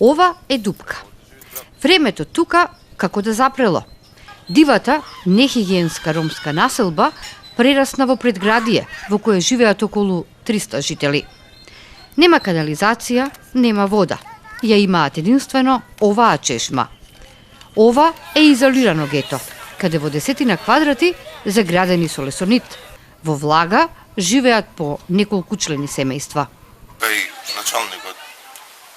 Ова е Дупка. Времето тука како да запрело. Дивата, нехигиенска ромска населба прерасна во предградие, во кое живеат околу 300 жители. Нема канализација, нема вода. Ја имаат единствено оваа чешма. Ова е изолирано гето, каде во 10 квадрати заградени со лесонит. Во влага живеат по неколку члени семејства. Кај началникот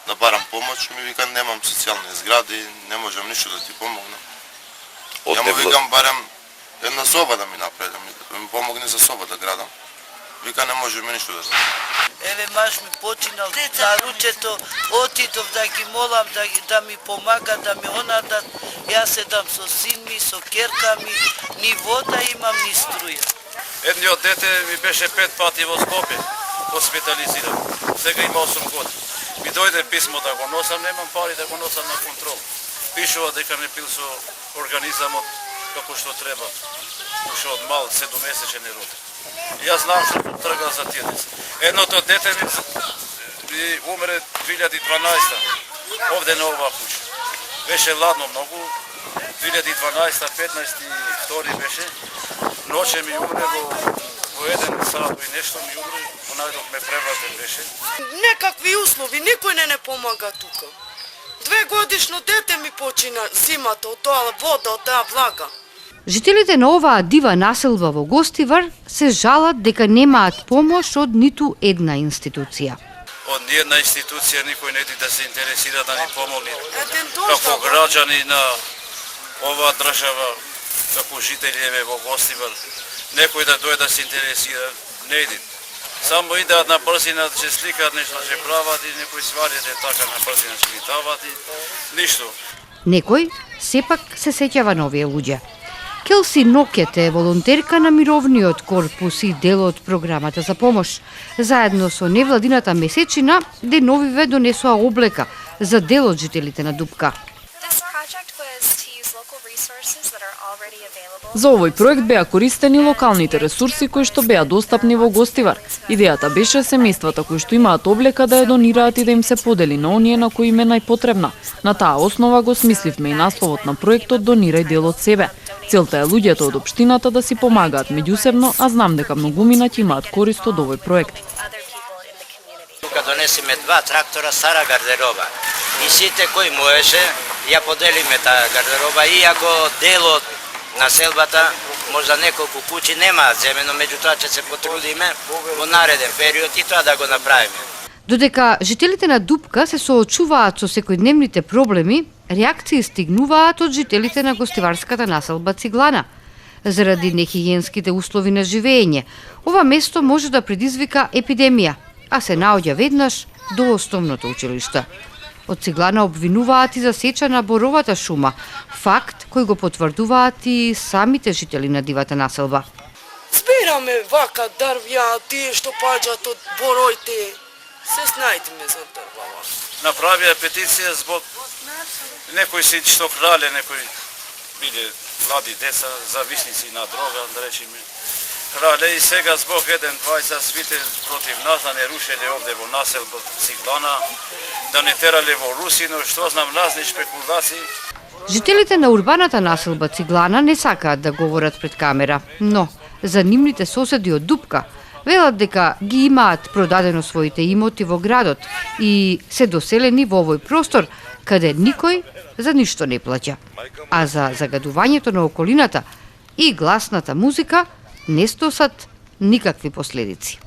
да барам помош, ми вика немам социјални згради, не можам ништо да ти помогнам. Ја му викам барем една соба да ми направи, да ми помогне за соба да градам. Вика не може ми ништо да знам. Еве маш ми починал за ручето, отидов да ги молам да ми помага, да ми онадат. Јас седам со син ми, со керка ми, ни вода имам, ни струја. Едниот дете ми беше 5 пати во Скопје, хоспитализиран. Сега има 8 години. Ми дојде писмо да го носам, немам пари да го носам на контрол. Пишува дека не пил со организамот како што треба. Уште од мал, 7-месечен е роден. Јас знам што тргал за тие деца. Едното дете ми умре 2012 овде на оваа куќа. Беше ладно многу. 2012 15.2 беше. Ноќе ми умре во 1 сат и нешто ми умре. Понајдок ме превратен беше. Некакви услови, никој не помага тука. 2-годишно дете ми почина зимата од тоа вода, од таа влага. Жителите на оваа дива населба во Гостивар се жалат дека немаат помош од ниту една институција. Од ниедна институција никој не да се интересира да ни помогне. Како граѓани на оваа држава, како жители во Гостивар, некој да дојде да се интересира, не иде. Само идеат на брзина, че сликаат нешто, че прават и некои сварите така на брзина, че ги дават и ништо. Некој сепак се сеќава на овие луѓе. Келси Нокете е волонтерка на мировниот корпус и дел од програмата за помош. Заедно со невладината месечина, деновиве донесоа облека за дел од жителите на Дупка. За овој проект беа користени локалните ресурси кои што беа достапни во Гостивар. Идејата беше семејствата кои што имаат облека да ја донираат и да им се подели на оние на кои им е најпотребна. На таа основа го смисливме и насловот на проектот "Донирај дел од себе". Целта е луѓето од општината да си помагаат меѓусебно, а знам дека многумина ќе имаат корист од овој проект. Тука донесиме 2 трактора стара гардероба и сите кои можеше ја поделиме таа гардероба, иако дел од населбата можда неколку куќи немаат земено, меѓутоа ќе се потрудиме во нареден период и тоа да го направиме. Додека жителите на Дупка се соочуваат со секојдневните проблеми, реакции стигнуваат од жителите на гостиварската населба Циглана. Заради нехигиенските услови на живење, ова место може да предизвика епидемија, а се наоѓа веднаш до основното училиште. Од Циглана обвинуваат и за сеча на боровата шума, факт кој го потврдуваат и самите жители на дивата населба. Збираме вака дрвја, тие што паѓаат од бороите. Се снајдиме за дрвава. Направија петиција због некои си што крале, некои биле млади деца, зависници на дрога, да речеме. Крале и сега због 1-2 свите против нас да не рушеле овде во населба Циглана, да не терале во Русино, што знам разни спекулации. Жителите на урбаната населба Циглана не сакаат да говорат пред камера, но за нивните соседи од Дупка велат дека ги имаат продадено своите имоти во градот и се доселени во овој простор каде никој за ништо не плаќа. А за загадувањето на околината и гласната музика не стосат никакви последици.